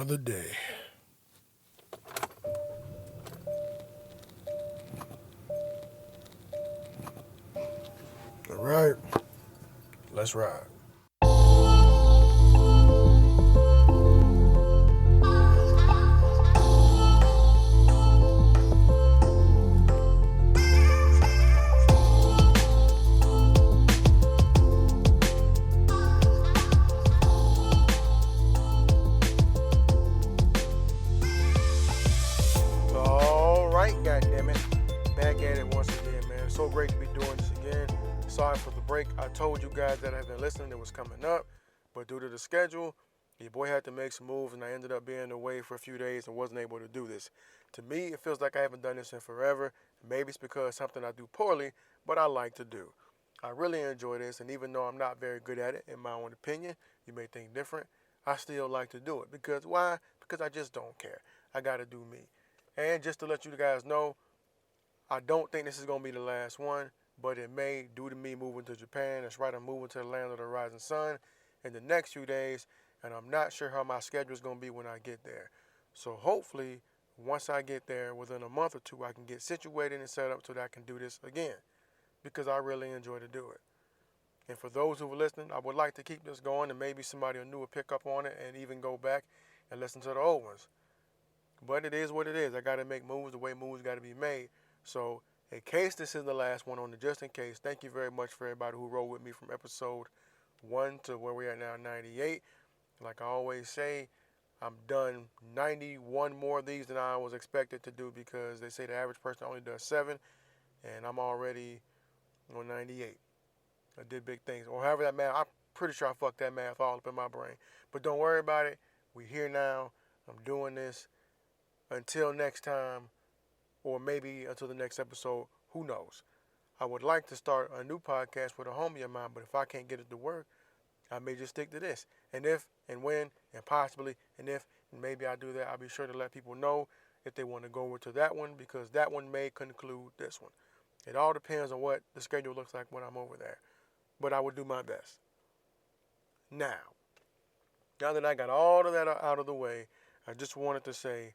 another day. All right, let's ride. All right, goddammit. Back at it once again, man. So great to be doing this again. Sorry for the break. I told you guys that I've been listening. It was coming up, but due to the schedule, your boy had to make some moves, and I ended up being away for a few days and wasn't able to do this. To me, it feels like I haven't done this in forever. Maybe it's because it's something I do poorly, but I like to do. I really enjoy this, and even though I'm not very good at it, in my own opinion, you may think different, I still like to do it. Because why? Because I just don't care. I got to do me. And just to let you guys know, I don't think this is going to be the last one, but it may, due to me moving to Japan. That's right, I'm moving to the land of the rising sun in the next few days, and I'm not sure how my schedule is going to be when I get there. So hopefully, once I get there, within a month or two, I can get situated and set up so that I can do this again, because I really enjoy to do it. And for those who are listening, I would like to keep this going, and maybe somebody new will pick up on it and even go back and listen to the old ones. But it is what it is. I got to make moves the way moves got to be made. So in case this is the last one on the just in case, thank you very much for everybody who rode with me from episode 1 to where we're at now, 98. Like I always say, I'm done 91 more of these than I was expected to do, because they say the average person only does 7, and I'm already on 98. I did big things. Or however that math, I'm pretty sure I fucked that math all up in my brain. But don't worry about it. We're here now. I'm doing this. Until next time, or maybe until the next episode, who knows? I would like to start a new podcast with a homie of mine, but if I can't get it to work, I may just stick to this. And if, and when, and possibly, and if, and maybe I do that, I'll be sure to let people know if they want to go over to that one, because that one may conclude this one. It all depends on what the schedule looks like when I'm over there. But I will do my best. Now that I got all of that out of the way, I just wanted to say,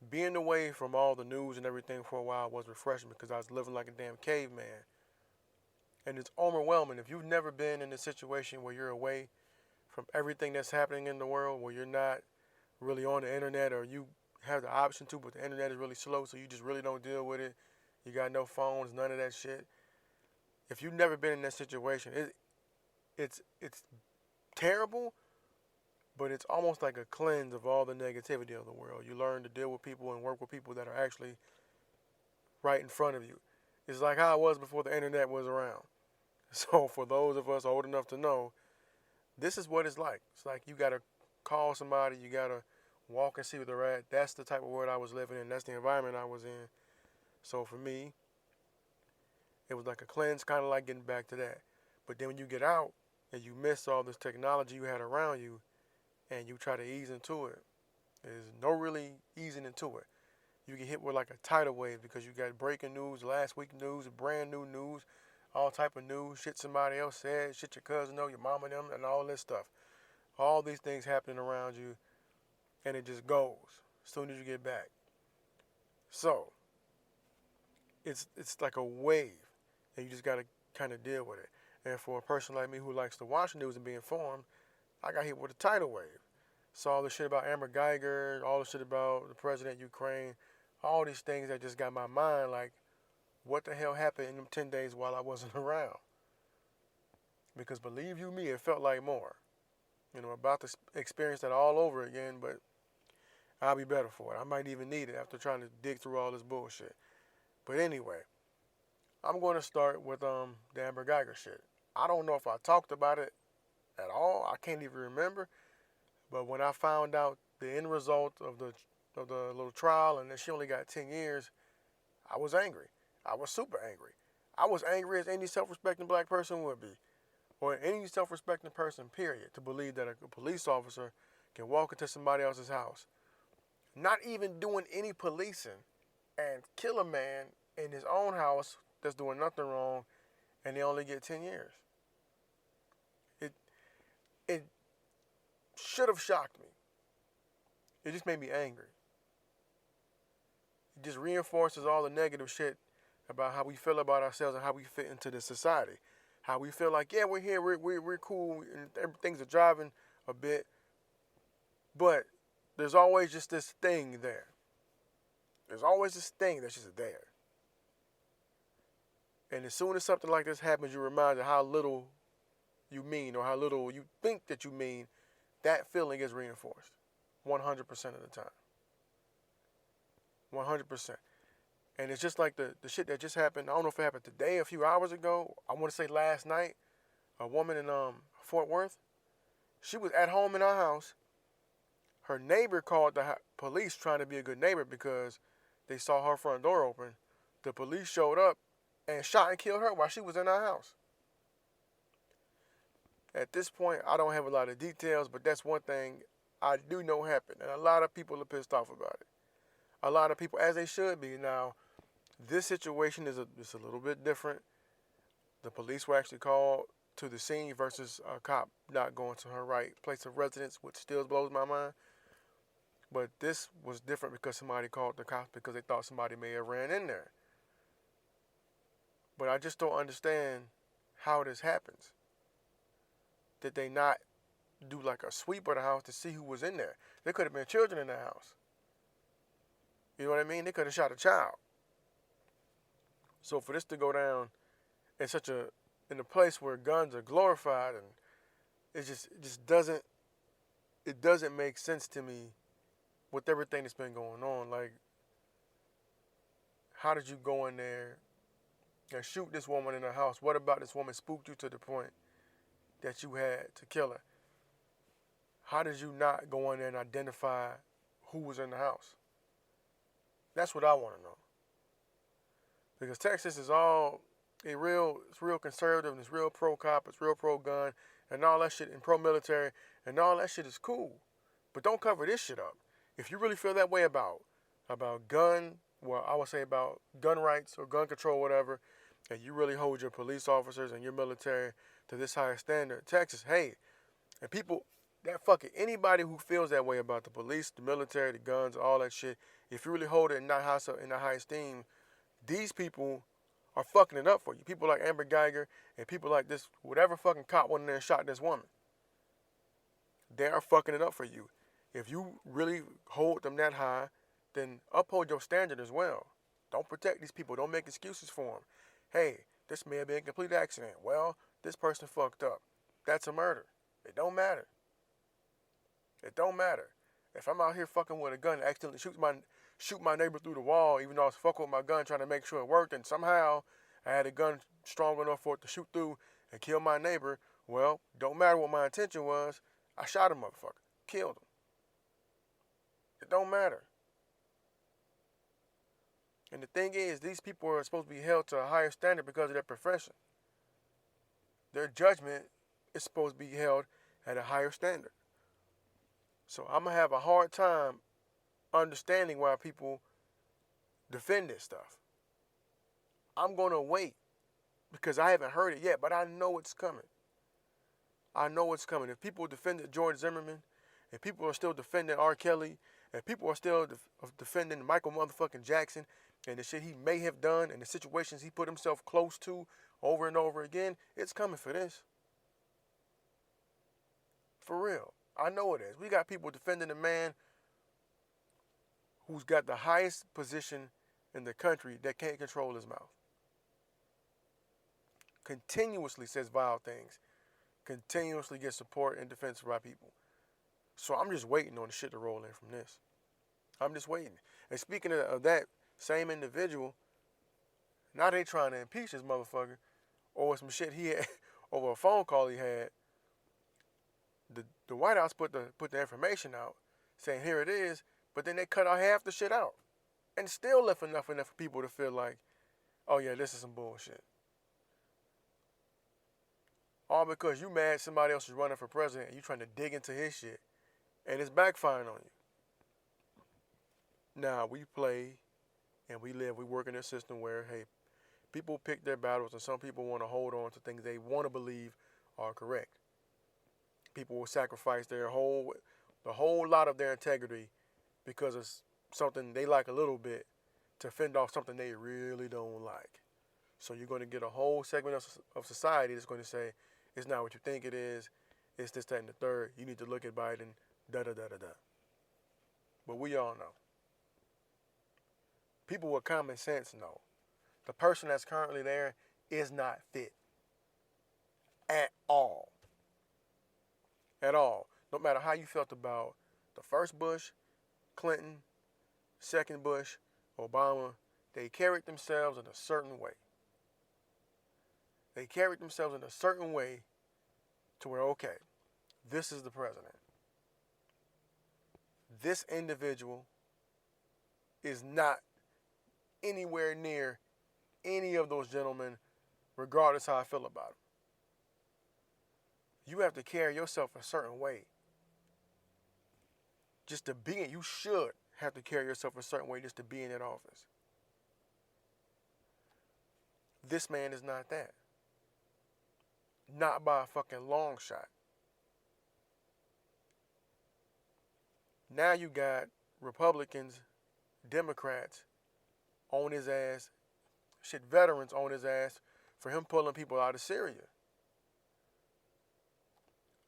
being away from all the news and everything for a while was refreshing, because I was living like a damn caveman. And it's overwhelming. If you've never been in a situation where you're away from everything that's happening in the world, where you're not really on the internet, or you have the option to, but the internet is really slow, so you just really don't deal with it. You got no phones, none of that shit. If you've never been in that situation, it's terrible, but it's almost like a cleanse of all the negativity of the world. You learn to deal with people and work with people that are actually right in front of you. It's like how it was before the internet was around. So for those of us old enough to know, this is what it's like. It's like you got to call somebody, you got to walk and see where they're at. That's the type of world I was living in. That's the environment I was in. So for me, it was like a cleanse, kind of like getting back to that. But then when you get out and you miss all this technology you had around you, and you try to ease into it, there's no really easing into it. You get hit with like a tidal wave, because you got breaking news, last week news, brand new news, all type of news, shit somebody else said, shit your cousin know, your mama them, and all this stuff. All these things happening around you, and it just goes as soon as you get back. So it's like a wave, and you just got to kind of deal with it. And for a person like me who likes to watch the news and be informed, I got hit with a tidal wave. Saw all the shit about Amber Geiger, all the shit about the president of Ukraine, all these things that just got my mind like, what the hell happened in them 10 days while I wasn't around? Because believe you me, it felt like more. About to experience that all over again, but I'll be better for it. I might even need it after trying to dig through all this bullshit. But anyway, I'm going to start with the Amber Geiger shit. I don't know if I talked about it at all. I can't even remember. But when I found out the end result of the little trial, and that she only got 10 years, I was angry. I was super angry. I was angry as any self-respecting black person would be, or any self-respecting person, period, to believe that a police officer can walk into somebody else's house, not even doing any policing, and kill a man in his own house that's doing nothing wrong, and they only get 10 years. It should have shocked me. It just made me angry. It just reinforces all the negative shit about how we feel about ourselves and how we fit into the society. How we feel like, yeah, we're here, we're cool, and everything's a driving a bit, but there's always just this thing there. There's always this thing that's just there. And as soon as something like this happens, you're reminded how little you mean or how little you think that you mean. That feeling is reinforced 100% of the time. 100%. And it's just like the shit that just happened. I don't know if it happened today, a few hours ago. I want to say last night. A woman in Fort Worth. She was at home in our house. Her neighbor called the police trying to be a good neighbor because they saw her front door open. The police showed up and shot and killed her while she was in our house. At this point, I don't have a lot of details, but that's one thing I do know happened. And a lot of people are pissed off about it. A lot of people, as they should be. Now, this situation is a little bit different. The police were actually called to the scene versus a cop not going to her right place of residence, which still blows my mind. But this was different because somebody called the cops because they thought somebody may have ran in there. But I just don't understand how this happens. Did they not do like a sweep of the house to see who was in there? There could have been children in the house. You know what I mean? They could have shot a child. So for this to go down in a place where guns are glorified, and it just doesn't make sense to me with everything that's been going on. Like, how did you go in there and shoot this woman in her house? What about this woman spooked you to the point that you had to kill her? How did you not go in there and identify who was in the house? That's what I want to know. Because Texas is it's real conservative, and it's real pro-cop, it's real pro-gun, and all that shit, and pro-military, and all that shit is cool. But don't cover this shit up. If you really feel that way about gun, well, I would say about gun rights or gun control, whatever, and you really hold your police officers and your military to this higher standard, Texas, hey, and people, anybody who feels that way about the police, the military, the guns, all that shit, if you really hold it in that high esteem, these people are fucking it up for you. People like Amber Geiger and people like this, whatever fucking cop went in there and shot this woman. They are fucking it up for you. If you really hold them that high, then uphold your standard as well. Don't protect these people. Don't make excuses for them. Hey, this may have been a complete accident. Well, this person fucked up. That's a murder. It don't matter. It don't matter. If I'm out here fucking with a gun and accidentally shoot my neighbor through the wall, even though I was fucking with my gun trying to make sure it worked, and somehow I had a gun strong enough for it to shoot through and kill my neighbor, well, don't matter what my intention was. I shot a motherfucker. Killed him. It don't matter. And the thing is, these people are supposed to be held to a higher standard because of their profession. Their judgment is supposed to be held at a higher standard. So I'm going to have a hard time understanding why people defend this stuff. I'm going to wait because I haven't heard it yet, but I know it's coming. I know it's coming. If people defended George Zimmerman, if people are still defending R. Kelly, if people are still defending Michael motherfucking Jackson and the shit he may have done and the situations he put himself close to over and over again, it's coming for this. For real. I know it is. We got people defending a man who's got the highest position in the country that can't control his mouth. Continuously says vile things. Continuously gets support and defense from our people. So I'm just waiting on the shit to roll in from this. I'm just waiting. And speaking of that same individual, now they trying to impeach this motherfucker over some shit he had, over a phone call he had. The White House put the information out saying here it is, but then they cut out half the shit out. And still left enough for people to feel like, oh yeah, this is some bullshit. All because you mad somebody else is running for president and you trying to dig into his shit. And it's backfiring on you. Now, we play and we work in a system where, hey, people pick their battles and some people want to hold on to things they want to believe are correct. People will sacrifice the whole lot of their integrity because it's something they like a little bit to fend off something they really don't like. So you're going to get a whole segment of society that's going to say, it's not what you think it is, it's this, that, and the third. You need to look at Biden, da-da-da-da-da. But we all know. People with common sense know. The person that's currently there is not fit. At all. At all. No matter how you felt about the first Bush, Clinton, second Bush, Obama, they carried themselves in a certain way. They carried themselves in a certain way to where, okay, this is the president. This individual is not anywhere near any of those gentlemen, regardless how I feel about them. You have to carry yourself a certain way. Just to be in, you should have to carry yourself a certain way just to be in that office. This man is not that. Not by a fucking long shot. Now you got Republicans, Democrats on his ass, veterans on his ass for him pulling people out of Syria.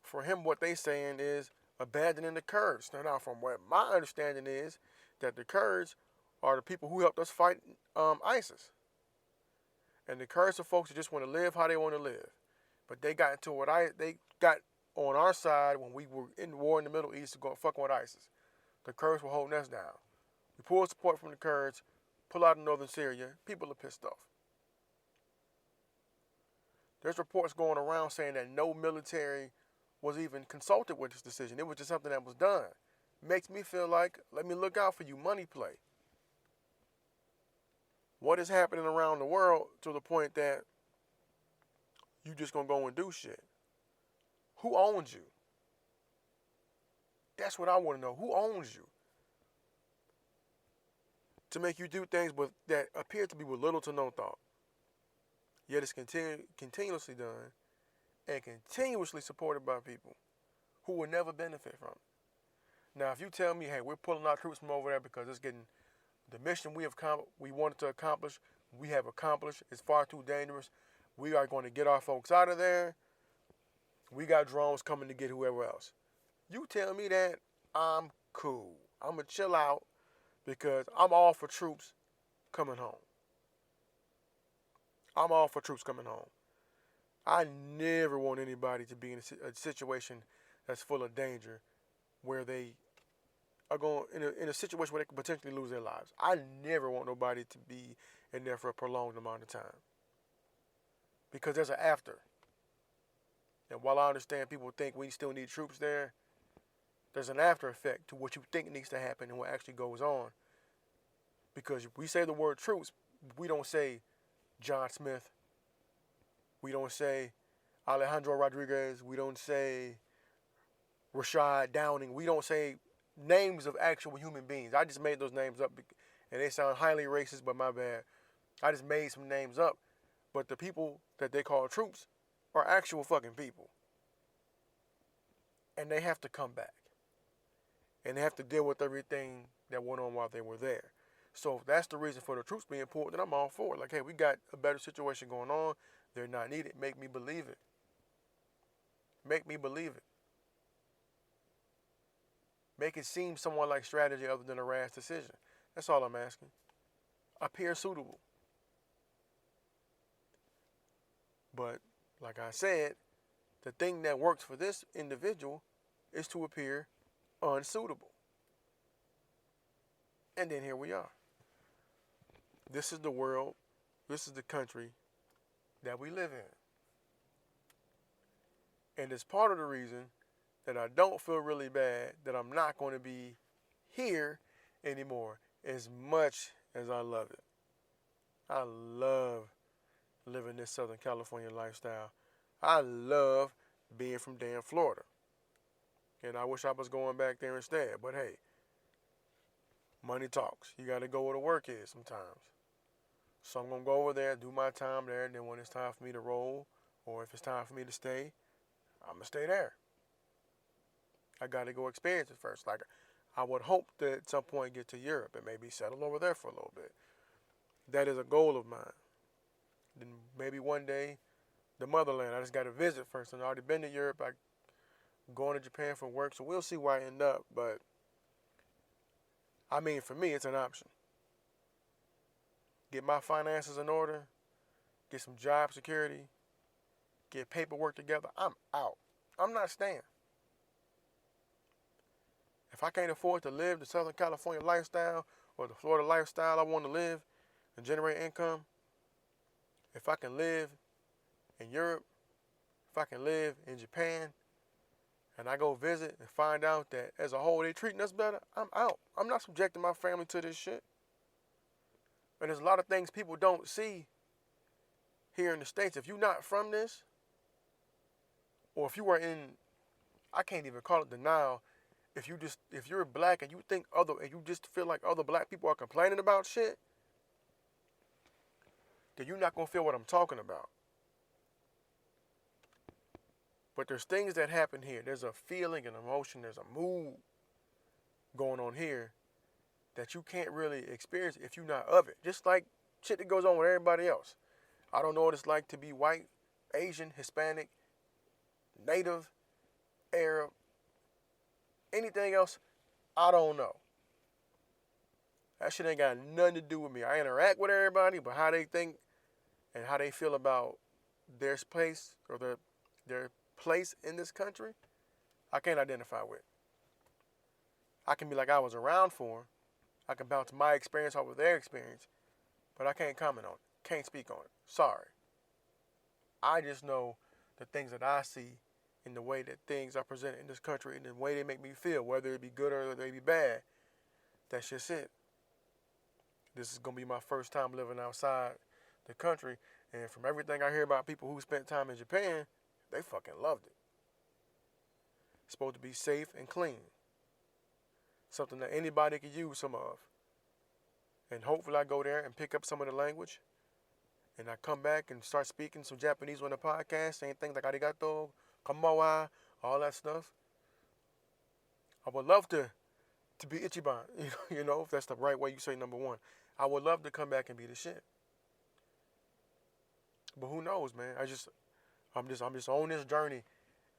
For him, what they saying is abandoning the Kurds. Now, from what my understanding is, that the Kurds are the people who helped us fight ISIS. And the Kurds are folks who just want to live how they want to live. But they got into they got on our side when we were in war in the Middle East to go fucking with ISIS. The Kurds were holding us down. We pulled support from the Kurds, pull out of northern Syria. People are pissed off. There's reports going around saying that no military was even consulted with this decision. It was just something that was done. Makes me feel like, let me look out for you, money play. What is happening around the world to the point that you just gonna go and do shit? Who owns you? That's what I want to know. Who owns you? To make you do things that appear to be with little to no thought. Yet it's continuously done and continuously supported by people who will never benefit from it. Now, if you tell me, hey, we're pulling our troops from over there because it's getting the mission we wanted to accomplish, we have accomplished, it's far too dangerous. We are going to get our folks out of there. We got drones coming to get whoever else. You tell me that, I'm cool. I'm going to chill out because I'm all for troops coming home. I'm all for troops coming home. I never want anybody to be in a situation that's full of danger where they are going in a situation where they could potentially lose their lives. I never want nobody to be in there for a prolonged amount of time. Because there's an after. And while I understand people think we still need troops there, there's an after effect to what you think needs to happen and what actually goes on. Because if we say the word troops, we don't say John Smith. We don't say Alejandro Rodriguez. We don't say Rashad Downing. We don't say names of actual human beings. I just made those names up and they sound highly racist, but my bad. I just made some names up. But the people that they call troops are actual fucking people. And they have to come back. And they have to deal with everything that went on while they were there. So if that's the reason for the troops being pulled, then I'm all for it. Like, hey, we got a better situation going on. They're not needed. Make me believe it. Make me believe it. Make it seem somewhat like strategy other than a rash decision. That's all I'm asking. Appear suitable. But, like I said, the thing that works for this individual is to appear unsuitable. And then here we are. This is the world, this is the country that we live in. And it's part of the reason that I don't feel really bad that I'm not going to be here anymore as much as I love it. I love living this Southern California lifestyle. I love being from damn Florida. And I wish I was going back there instead. But hey, money talks. You got to go where the work is sometimes. So I'm going to go over there, do my time there, and then when it's time for me to roll, or if it's time for me to stay, I'm going to stay there. I got to go experience it first. Like, I would hope that at some point get to Europe and maybe settle over there for a little bit. That is a goal of mine. Then maybe one day, the motherland. I just got to visit first. I've already been to Europe. I'm going to Japan for work, so we'll see where I end up. But I mean, for me, it's an option. Get my finances in order, get some job security, get paperwork together. I'm out. I'm not staying. If I can't afford to live the Southern California lifestyle or the Florida lifestyle I want to live and generate income, if I can live in Europe, if I can live in Japan, and I go visit and find out that as a whole they treating us better, I'm out. I'm not subjecting my family to this shit. And there's a lot of things people don't see here in the States. If you're not from this, or if you are in, I can't even call it denial. If you're black and you just feel like other black people are complaining about shit, then you're not gonna feel what I'm talking about. But there's things that happen here. There's a feeling, an emotion, there's a mood going on here that you can't really experience if you're not of it. Just like shit that goes on with everybody else. I don't know what it's like to be white, Asian, Hispanic, Native, Arab, anything else, I don't know. That shit ain't got nothing to do with me. I interact with everybody, but how they think and how they feel about their place or their place in this country, I can't identify with. I can be like I was around for them. I can bounce my experience off of their experience, but I can't comment on it. Can't speak on it. Sorry. I just know the things that I see in the way that things are presented in this country and the way they make me feel, whether it be good or they be bad. That's just it. This is going to be my first time living outside the country, and from everything I hear about people who spent time in Japan, they fucking loved it. It's supposed to be safe and clean. Something that anybody could use some of. And hopefully I go there and pick up some of the language, and I come back and start speaking some Japanese on the podcast, saying things like arigato, konbanwa, all that stuff. I would love to be Ichiban, you know, if that's the right way you say number one. I would love to come back and be the shit. But who knows, man? I'm just on this journey,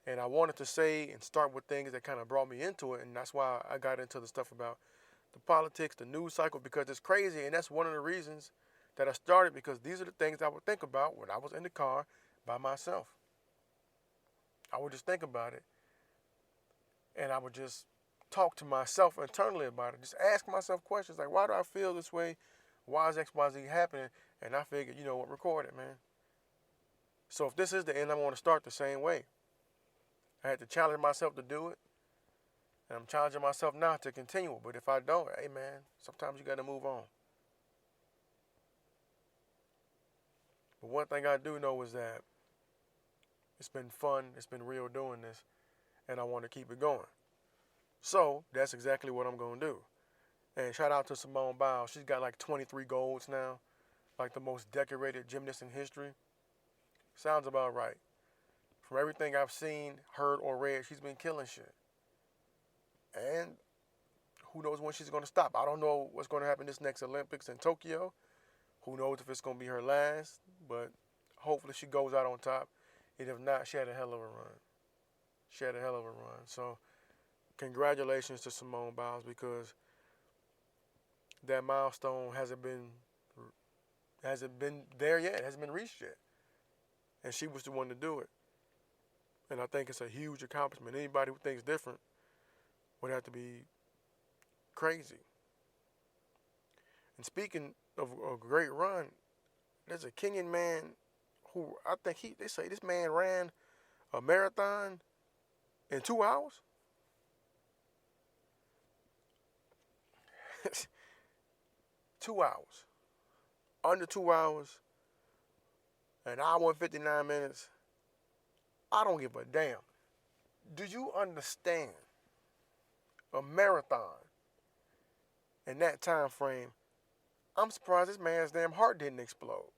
and I wanted to say and start with things that kind of brought me into it, and that's why I got into the stuff about the politics, the news cycle, because it's crazy, and that's one of the reasons that I started, because these are the things I would think about when I was in the car by myself. I would just think about it, and I would just talk to myself internally about it. Just ask myself questions like, why do I feel this way? Why is X, Y, Z happening? And I figured, you know what, record it, man. So if this is the end, I want to start the same way. I had to challenge myself to do it, and I'm challenging myself now to continue. But if I don't, hey, man, sometimes you got to move on. But one thing I do know is that it's been fun, it's been real doing this, and I want to keep it going. So that's exactly what I'm going to do. And shout out to Simone Biles. She's got like 23 golds now, like the most decorated gymnast in history. Sounds about right. From everything I've seen, heard, or read, she's been killing shit. And who knows when she's going to stop. I don't know what's going to happen this next Olympics in Tokyo. Who knows if it's going to be her last. But hopefully she goes out on top. And if not, she had a hell of a run. She had a hell of a run. So congratulations to Simone Biles, because that milestone hasn't been there yet. It hasn't been reached yet. And she was the one to do it. And I think it's a huge accomplishment. Anybody who thinks different would have to be crazy. And speaking of a great run, there's a Kenyan man who I think they say this man ran a marathon in 2 hours. 2 hours. Under 2 hours. An hour and 59 minutes. I don't give a damn. Do you understand a marathon in that time frame? I'm surprised this man's damn heart didn't explode.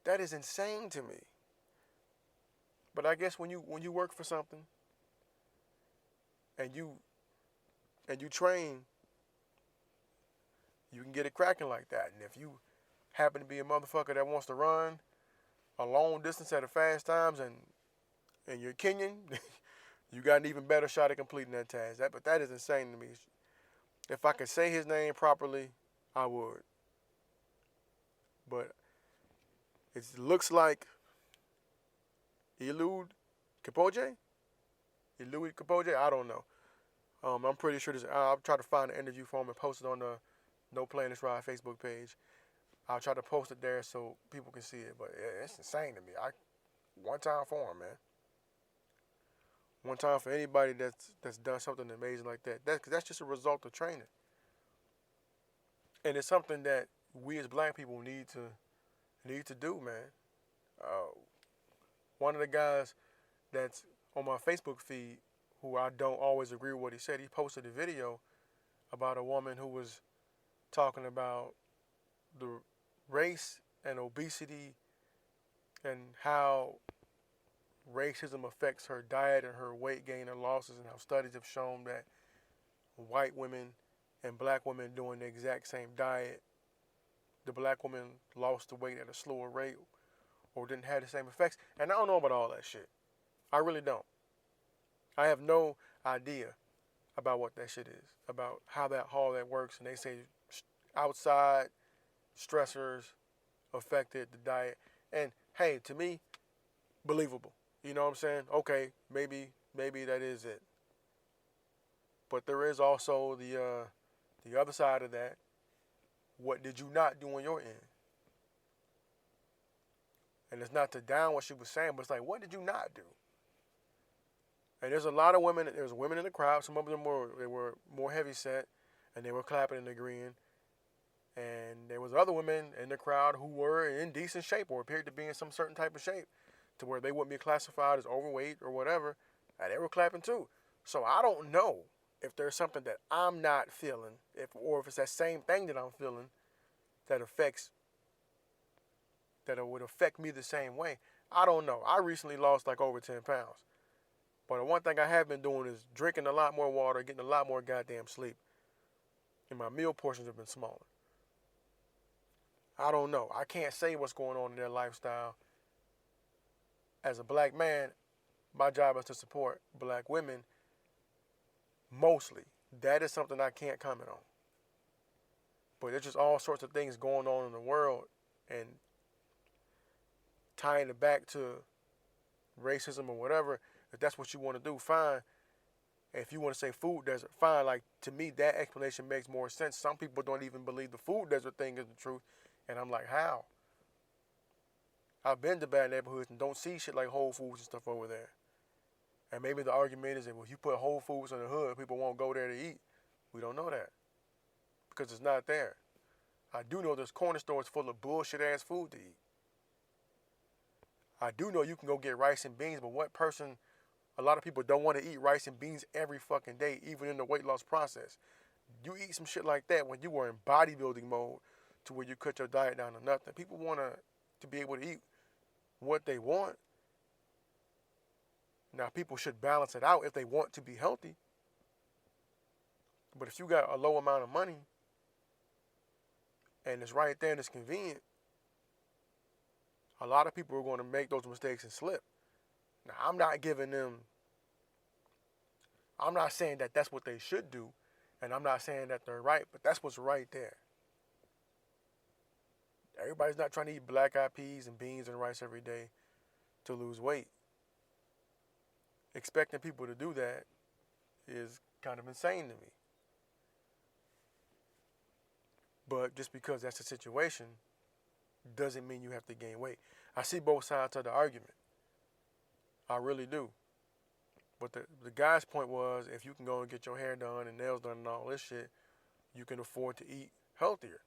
That is insane to me. But I guess when you work for something and you and you train, you can get it cracking like that. And if you happen to be a motherfucker that wants to run a long distance at a fast times and you're Kenyan, you got an even better shot at completing that task. But that is insane to me. If I could say his name properly, I would. But it looks like Eliud Kipchoge? Eliud Kipchoge? I don't know. I'm pretty sure I'll try to find an interview for him and post it on the No Playing This Ride Facebook page. I'll try to post it there so people can see it. But yeah, it's insane to me. One time for him, man. One time for anybody that's done something amazing like that. That's just a result of training. And it's something that we as black people need to do, man. One of the guys that's on my Facebook feed, who I don't always agree with what he said, he posted a video about a woman who was talking about the race and obesity and how racism affects her diet and her weight gain and losses, and how studies have shown that white women and black women doing the exact same diet, the black woman lost the weight at a slower rate or didn't have the same effects. And I don't know about all that shit. I really don't. I have no idea about what that shit is, about how all that works. And they say outside stressors affected the diet. And hey, to me, believable. You know what I'm saying? Okay, maybe that is it. But there is also the other side of that. What did you not do on your end? And it's not to down what she was saying, but it's like, what did you not do? And there's a lot of women. There's women in the crowd. Some of them were more heavy set, and they were clapping and agreeing. And there was other women in the crowd who were in decent shape or appeared to be in some certain type of shape, to where they wouldn't be classified as overweight or whatever, and they were clapping too. So I don't know if there's something that I'm not feeling, or if it's that same thing that I'm feeling that it would affect me the same way. I don't know. I recently lost like over 10 pounds. But the one thing I have been doing is drinking a lot more water, getting a lot more goddamn sleep. And my meal portions have been smaller. I don't know. I can't say what's going on in their lifestyle. As a black man, my job is to support black women mostly. That is something I can't comment on. But there's just all sorts of things going on in the world, and tying it back to racism or whatever. If that's what you want to do, fine. If you want to say food desert, fine. Like, to me, that explanation makes more sense. Some people don't even believe the food desert thing is the truth. And I'm like, how? I've been to bad neighborhoods and don't see shit like Whole Foods and stuff over there. And maybe the argument is that, well, if you put Whole Foods in the hood, people won't go there to eat. We don't know that, because it's not there. I do know there's corner stores full of bullshit-ass food to eat. I do know you can go get rice and beans, but a lot of people don't want to eat rice and beans every fucking day, even in the weight loss process. You eat some shit like that when you were in bodybuilding mode, to where you cut your diet down to nothing. People want to be able to eat what they want. Now, people should balance it out if they want to be healthy. But if you got a low amount of money and it's right there and it's convenient, a lot of people are going to make those mistakes and slip. Now, I'm not saying that that's what they should do, and I'm not saying that they're right, but that's what's right there. Everybody's not trying to eat black-eyed peas and beans and rice every day to lose weight. Expecting people to do that is kind of insane to me. But just because that's the situation doesn't mean you have to gain weight. I see both sides of the argument. I really do. But the guy's point was, if you can go and get your hair done and nails done and all this shit, you can afford to eat healthier.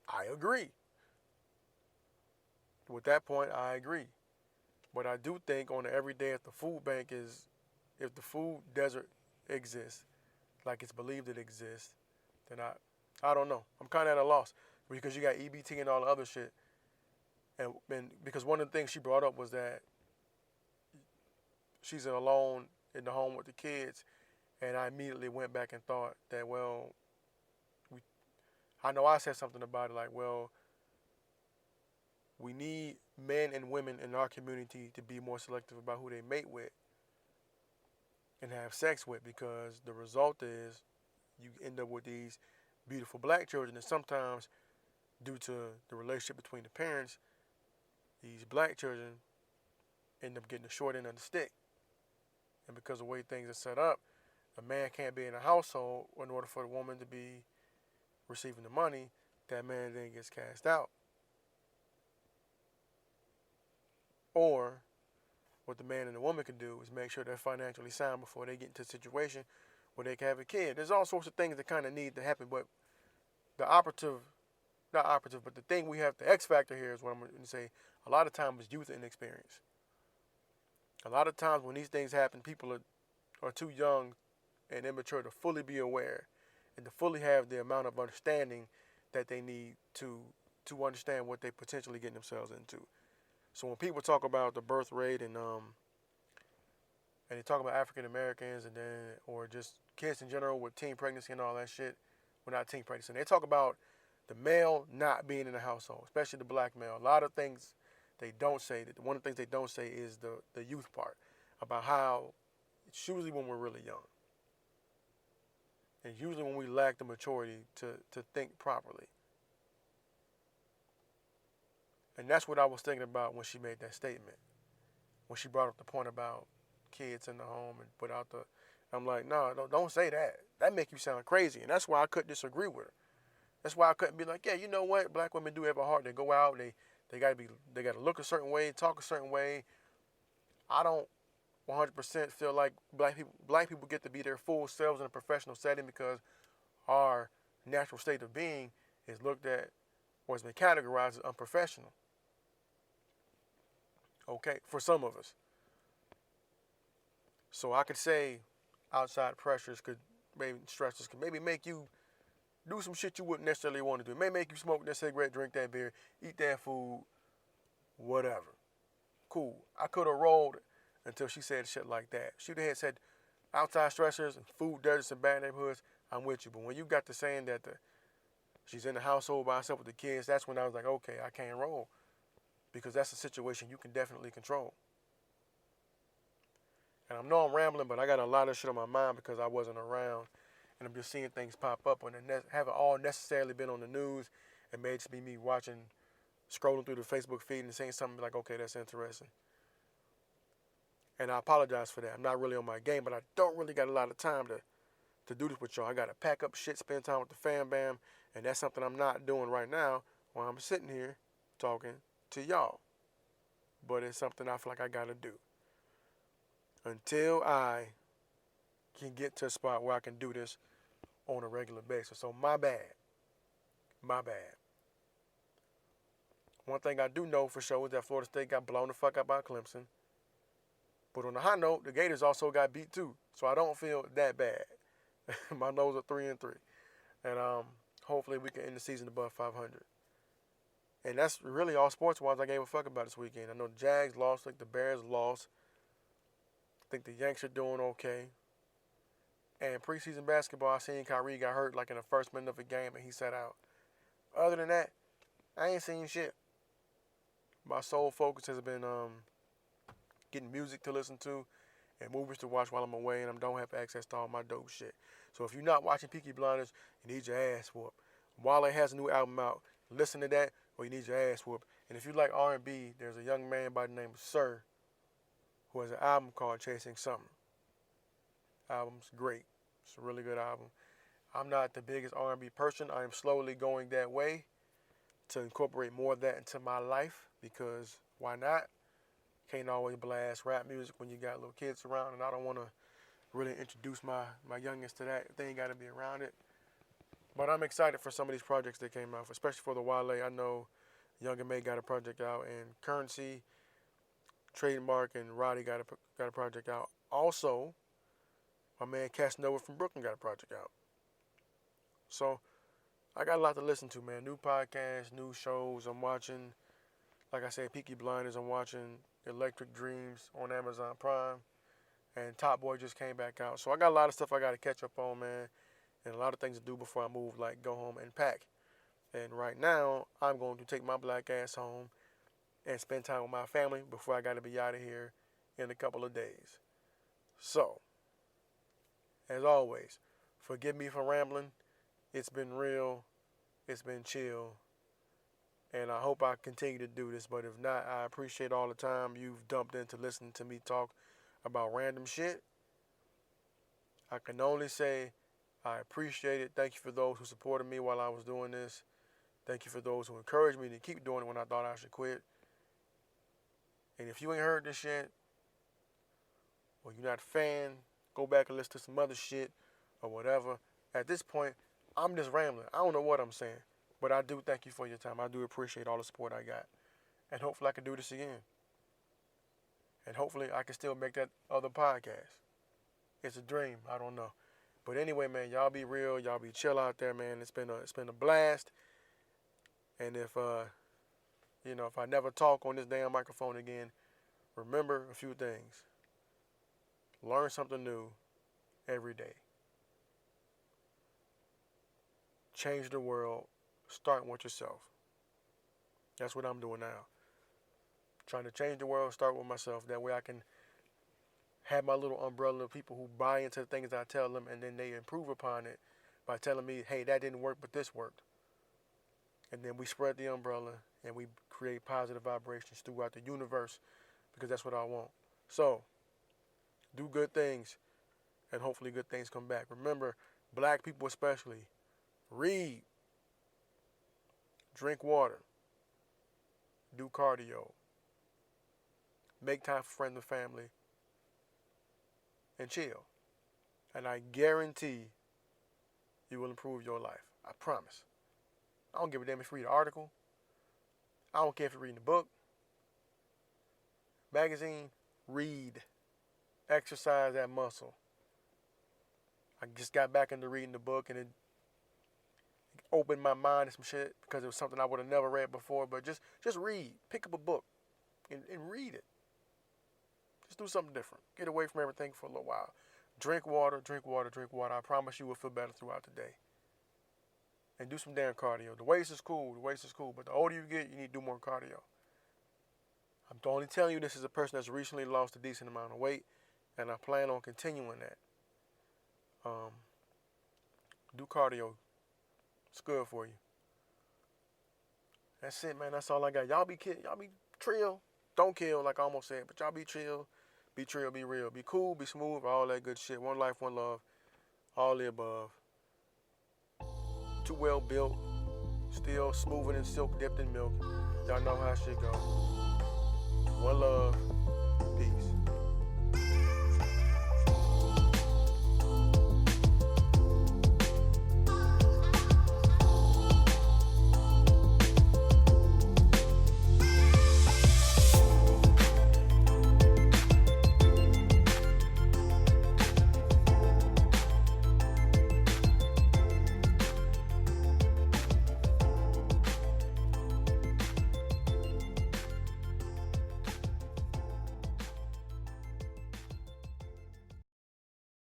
I agree. With that point, I agree. But I do think on the everyday, if the the food desert exists, like it's believed it exists, then I don't know. I'm kind of at a loss, because you got EBT and all the other shit. And because one of the things she brought up was that she's alone in the home with the kids, And I immediately went back and thought that, well, we, I know I said something about it like, well, we need men and women in our community to be more selective about who they mate with and have sex with, because the result is you end up with these beautiful black children. And sometimes, due to the relationship between the parents, these black children end up getting the short end of the stick. And because of the way things are set up, a man can't be in a household in order for the woman to be receiving the money. That man then gets cast out. Or what the man and the woman can do is make sure they're financially sound before they get into a situation where they can have a kid. There's all sorts of things that kind of need to happen, but the not operative, but the thing we have, the X factor here is what I'm going to say, a lot of times is youth and inexperience. A lot of times when these things happen, people are too young and immature to fully be aware and to fully have the amount of understanding that they need to understand what they potentially get themselves into. So when people talk about the birth rate and they talk about African Americans and then or just kids in general with teen pregnancy and all that shit, well, not teen pregnancy, they talk about the male not being in the household, especially the black male. A lot of things they don't say. One of the things they don't say is the youth part, about how it's usually when we're really young. And usually when we lack the maturity to think properly. And that's what I was thinking about when she made that statement. When she brought up the point about kids in the home and put out the... I'm like, no, don't say that. That make you sound crazy. And that's why I couldn't disagree with her. That's why I couldn't be like, yeah, you know what? Black women do have a heart. They go out and they gotta look a certain way, talk a certain way. I don't 100% feel like black people get to be their full selves in a professional setting, because our natural state of being is looked at or has been categorized as unprofessional. Okay, for some of us. So I could say outside pressures could, maybe stressors could maybe make you do some shit you wouldn't necessarily want to do. It may make you smoke that cigarette, drink that beer, eat that food, whatever. Cool. I could have rolled until she said shit like that. She had said outside stressors and food deserts and bad neighborhoods, I'm with you. But when you got to saying that she's in the household by herself with the kids, that's when I was like, okay, I can't roll. Because that's a situation you can definitely control. And I know I'm rambling, but I got a lot of shit on my mind because I wasn't around. And I'm just seeing things pop up and they haven't all necessarily been on the news. It may just be me scrolling through the Facebook feed and saying something like, okay, that's interesting. And I apologize for that. I'm not really on my game, but I don't really got a lot of time to do this with y'all. I got to pack up shit, spend time with the fam bam, and that's something I'm not doing right now while I'm sitting here talking to y'all. But it's something I feel like I got to do until I can get to a spot where I can do this on a regular basis. So my bad. One thing I do know for sure is that Florida State got blown the fuck up by Clemson. But on a high note, the Gators also got beat too. So I don't feel that bad. My nose are 3-3. And hopefully we can end the season above 500. And that's really all sports-wise I gave a fuck about this weekend. I know the Jags lost, like the Bears lost. I think the Yanks are doing okay. And preseason basketball, I seen Kyrie got hurt like in the first minute of a game and he sat out. Other than that, I ain't seen shit. My sole focus has been getting music to listen to and movies to watch while I'm away, and I don't have access to all my dope shit. So if you're not watching Peaky Blinders, you need your ass whooped. Wale has a new album out. Listen to that, or you need your ass whooped. And if you like R&B, there's a young man by the name of Sir who has an album called Chasing Summer. Album's great. It's a really good album. I'm not the biggest R&B person. I am slowly going that way to incorporate more of that into my life, because why not? Can't always blast rap music when you got little kids around, and I don't want to really introduce my youngest to that. They ain't got to be around it. But I'm excited for some of these projects that came out, especially for the Wale. I know Young and May got a project out, and Currency, Trademark, and Roddy got a project out. Also, my man Casanova from Brooklyn got a project out. So I got a lot to listen to, man. New podcasts, new shows. I'm watching, like I said, Peaky Blinders. I'm watching Electric Dreams on Amazon Prime. and Top Boy just came back out. So I got a lot of stuff I got to catch up on, man, and a lot of things to do before I move, like go home and pack. And right now, I'm going to take my black ass home and spend time with my family before I got to be out of here in a couple of days. So, as always, forgive me for rambling. It's been real. It's been chill. And I hope I continue to do this. But if not, I appreciate all the time you've dumped into listening to me talk about random shit. I can only say I appreciate it. Thank you for those who supported me while I was doing this. Thank you for those who encouraged me to keep doing it when I thought I should quit. And if you ain't heard this yet, or you're not a fan, go back and listen to some other shit or whatever. At this point, I'm just rambling. I don't know what I'm saying. But I do thank you for your time. I do appreciate all the support I got. And hopefully I can do this again. And hopefully I can still make that other podcast. It's a dream. I don't know. But anyway, man, y'all be real. Y'all be chill out there, man. It's been a blast. And if if I never talk on this damn microphone again, remember a few things. Learn something new every day. Change the world, starting with yourself. That's what I'm doing now. Trying to change the world, start with myself. That way I can have my little umbrella of people who buy into the things I tell them, and then they improve upon it by telling me, hey, that didn't work, but this worked. And then we spread the umbrella, and we create positive vibrations throughout the universe, because that's what I want. So, do good things, and hopefully good things come back. Remember, black people especially, read, drink water, do cardio, make time for friends and family, and chill. And I guarantee you will improve your life. I promise. I don't give a damn if you read an article. I don't care if you're reading a book, magazine, read. Exercise that muscle. I just got back into reading the book, and it opened my mind to some shit because it was something I would have never read before. But just read. Pick up a book and read it. Just do something different. Get away from everything for a little while. Drink water, drink water, drink water. I promise you will feel better throughout the day. And do some damn cardio. The weights is cool. But the older you get, you need to do more cardio. I'm only telling you this as a person that's recently lost a decent amount of weight. And I plan on continuing that. Do cardio. It's good for you. That's it, man. That's all I got. Y'all be chill. Don't kill, like I almost said. But y'all be chill. Be trill, be real. Be cool, be smooth, all that good shit. One life, one love. All the above. Too well built. Still smoother than silk dipped in milk. Y'all know how shit go.